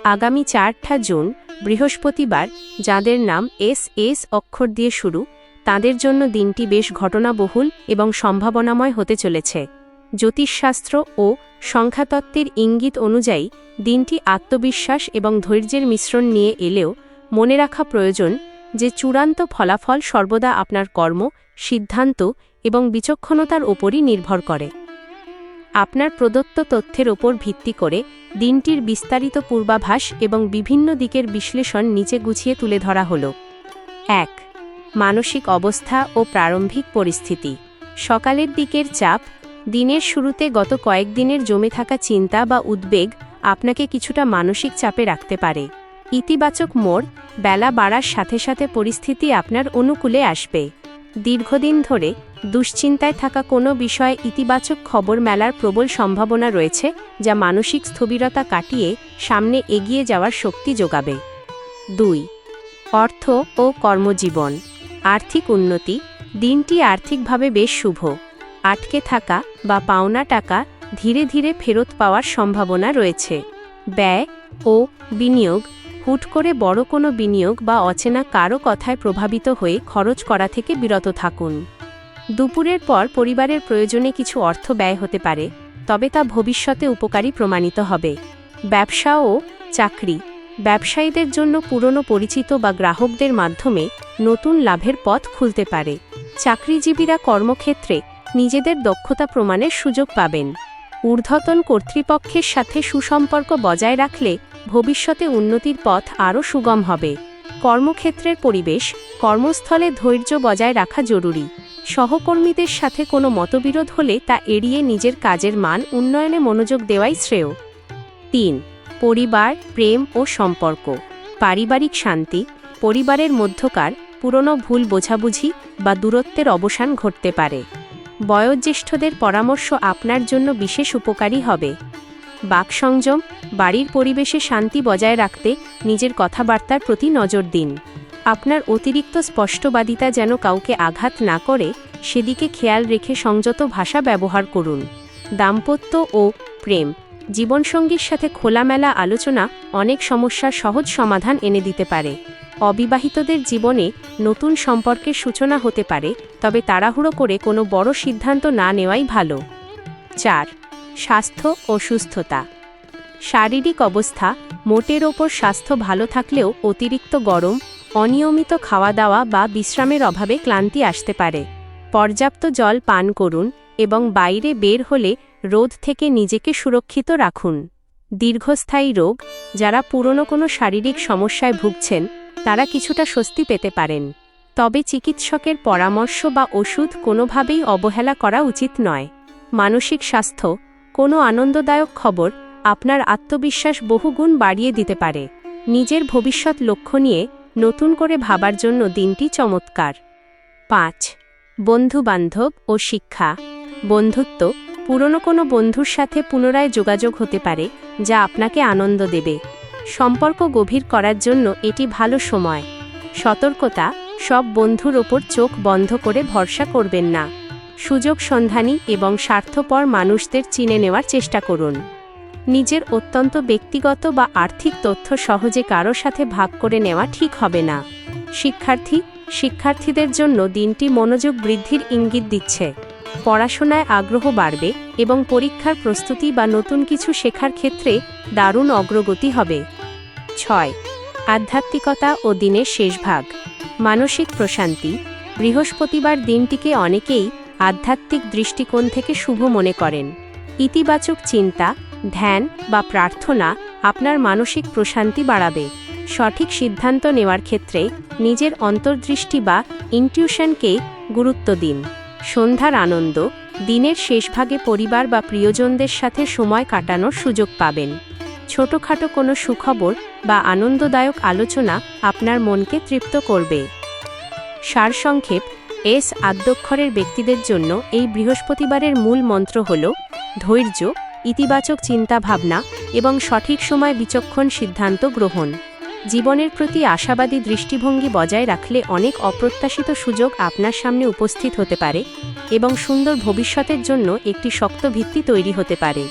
আগামী 4 জুন বৃহস্পতিবার, যাদের নাম এস অক্ষর দিয়ে শুরু, তাদের জন্য দিনটি বেশ ঘটনাবহুল এবং সম্ভাবনাময় হতে চলেছে। জ্যোতিষশাস্ত্র ও সংখ্যাতত্ত্বের ইঙ্গিত অনুযায়ী দিনটি আত্মবিশ্বাস এবং ধৈর্যের মিশ্রণ নিয়ে এলেও মনে রাখা প্রয়োজন যে চূড়ান্ত ফলাফল সর্বদা আপনার কর্ম, সিদ্ধান্ত এবং বিচক্ষণতার ওপরই নির্ভর করে। আপনার প্রদত্ত তথ্যের ওপর ভিত্তি করে দিনটির বিস্তারিত পূর্বাভাস এবং বিভিন্ন দিকের বিশ্লেষণ নিচে গুছিয়ে তুলে ধরা হল। ১. মানসিক অবস্থা ও প্রারম্ভিক পরিস্থিতি। সকালের দিকের চাপ। দিনের শুরুতে গত কয়েকদিনের জমে থাকা চিন্তা বা উদ্বেগ আপনাকে কিছুটা মানসিক চাপে রাখতে পারে। ইতিবাচক মোড়। বেলা বাড়ার সাথে সাথে পরিস্থিতি আপনার অনুকূলে আসবে। দীর্ঘদিন ধরে দুশ্চিন্তায় থাকা কোনো বিষয়ে ইতিবাচক খবর মেলার প্রবল সম্ভাবনা রয়েছে, যা মানসিক স্থবিরতা কাটিয়ে সামনে এগিয়ে যাওয়ার শক্তি যোগাবে। ২. অর্থ ও কর্মজীবন। আর্থিক উন্নতি। দিনটি আর্থিকভাবে বেশ শুভ। আটকে থাকা বা পাওনা টাকা ধীরে ধীরে ফেরত পাওয়ার সম্ভাবনা রয়েছে। ব্যয় ও বিনিয়োগ। হুট করে বড় কোনো বিনিয়োগ বা অচেনা কারো কথায় প্রভাবিত হয়ে খরচ করা থেকে বিরত থাকুন। দুপুরের পর পরিবারের প্রয়োজনে কিছু অর্থ ব্যয় হতে পারে, তবে তা ভবিষ্যতে উপকারী প্রমাণিত হবে। ব্যবসা ও চাকরি। ব্যবসায়ীদের জন্য পুরনো পরিচিত বা গ্রাহকদের মাধ্যমে নতুন লাভের পথ খুলতে পারে। চাকরিজীবীরা কর্মক্ষেত্রে নিজেদের দক্ষতা প্রমাণের সুযোগ পাবেন। ঊর্ধ্বতন কর্তৃপক্ষের সাথে সুসম্পর্ক বজায় রাখলে ভবিষ্যতে উন্নতির পথ আরও সুগম হবে। কর্মক্ষেত্রের পরিবেশ। কর্মস্থলে ধৈর্য বজায় রাখা জরুরি। সহকর্মীদের সাথে কোনো মতবিরোধ হলে তা এড়িয়ে নিজের কাজের মান উন্নয়নে মনোযোগ দেওয়াই শ্রেয়। ৩. পরিবার, প্রেম ও সম্পর্ক। পারিবারিক শান্তি। পরিবারের মধ্যকার পুরনো ভুল বোঝাবুঝি বা দূরত্বের অবসান ঘটতে পারে। বয়োজ্যেষ্ঠদের পরামর্শ আপনার জন্য বিশেষ উপকারী হবে। বাকসংযম। বাড়ির পরিবেশে শান্তি বজায় রাখতে নিজের কথাবার্তার প্রতি নজর দিন। আপনার অতিরিক্ত স্পষ্টবাদিতা যেন কাউকে আঘাত না করে, সেদিকে খেয়াল রেখে সংযত ভাষা ব্যবহার করুন। দাম্পত্য ও প্রেম। জীবনসঙ্গীর সাথে খোলামেলা আলোচনা অনেক সমস্যার সহজ সমাধান এনে দিতে পারে। অবিবাহিতদের জীবনে নতুন সম্পর্কের সূচনা হতে পারে, তবে তাড়াহুড়ো করে কোনো বড় সিদ্ধান্ত না নেওয়াই ভালো। ৪. স্বাস্থ্য ও সুস্থতা। শারীরিক অবস্থা। মোটের ওপর স্বাস্থ্য ভালো থাকলেও অতিরিক্ত গরম, অনিয়মিত খাওয়া দাওয়া বা বিশ্রামের অভাবে ক্লান্তি আসতে পারে। পর্যাপ্ত জল পান করুন এবং বাইরে বের হলে রোদ থেকে নিজেকে সুরক্ষিত রাখুন। দীর্ঘস্থায়ী রোগ। যারা পুরনো কোনো শারীরিক সমস্যায় ভুগছেন তারা কিছুটা স্বস্তি পেতে পারেন, তবে চিকিৎসকের পরামর্শ বা ওষুধ কোনোভাবেই অবহেলা করা উচিত নয়। মানসিক স্বাস্থ্য। কোনো আনন্দদায়ক খবর আপনার আত্মবিশ্বাস বহুগুণ বাড়িয়ে দিতে পারে। নিজের ভবিষ্যৎ লক্ষ্য নিয়ে নতুন করে ভাবার জন্য দিনটি চমৎকার। ৫. বন্ধুবান্ধব ও শিক্ষা। বন্ধুত্ব। পুরনো কোনো বন্ধুর সাথে পুনরায় যোগাযোগ হতে পারে, যা আপনাকে আনন্দ দেবে। সম্পর্ক গভীর করার জন্য এটি ভালো সময়। সতর্কতা। সব বন্ধুর ওপর চোখ বন্ধ করে ভরসা করবেন না। সুযোগ সন্ধানী এবং স্বার্থপর মানুষদের চিনে নেওয়ার চেষ্টা করুন। নিজের অত্যন্ত ব্যক্তিগত বা আর্থিক তথ্য সহজে কারো সাথে ভাগ করে নেওয়া ঠিক হবে না। শিক্ষার্থীদের জন্য দিনটি মনোযোগ বৃদ্ধির ইঙ্গিত দিচ্ছে। পড়াশোনায় আগ্রহ বাড়বে এবং পরীক্ষার প্রস্তুতি বা নতুন কিছু শেখার ক্ষেত্রে দারুণ অগ্রগতি হবে। ৬. আধ্যাত্মিকতা ও দিনের শেষ ভাগ। মানসিক প্রশান্তি। বৃহস্পতিবার দিনটিকে অনেকেই আধ্যাত্মিক দৃষ্টিকোণ থেকে শুভ মনে করেন। ইতিবাচক চিন্তা, ধ্যান বা প্রার্থনা আপনার মানসিক প্রশান্তি বাড়াবে। সঠিক সিদ্ধান্ত নেওয়ার ক্ষেত্রে নিজের অন্তর্দৃষ্টি বা ইনটিউশনকে গুরুত্ব দিন। সন্ধ্যার আনন্দ। দিনের শেষভাগে পরিবার বা প্রিয়জনদের সাথে সময় কাটানোর সুযোগ পাবেন। ছোটখাটো কোনো সুখবর বা আনন্দদায়ক আলোচনা আপনার মনকে তৃপ্ত করবে। সারসংক্ষেপ। এস আদ্যক্ষরের ব্যক্তিদের জন্য এই বৃহস্পতিবারের মূল মন্ত্র হল ধৈর্য, ইতিবাচক চিন্তাভাবনা এবং সঠিক সময় বিচক্ষণ সিদ্ধান্ত গ্রহণ। জীবনের প্রতি আশাবাদী দৃষ্টিভঙ্গি বজায় রাখলে অনেক অপ্রত্যাশিত সুযোগ আপনার সামনে উপস্থিত হতে পারে এবং সুন্দর ভবিষ্যতের জন্য একটি শক্ত ভিত্তি তৈরি হতে পারে।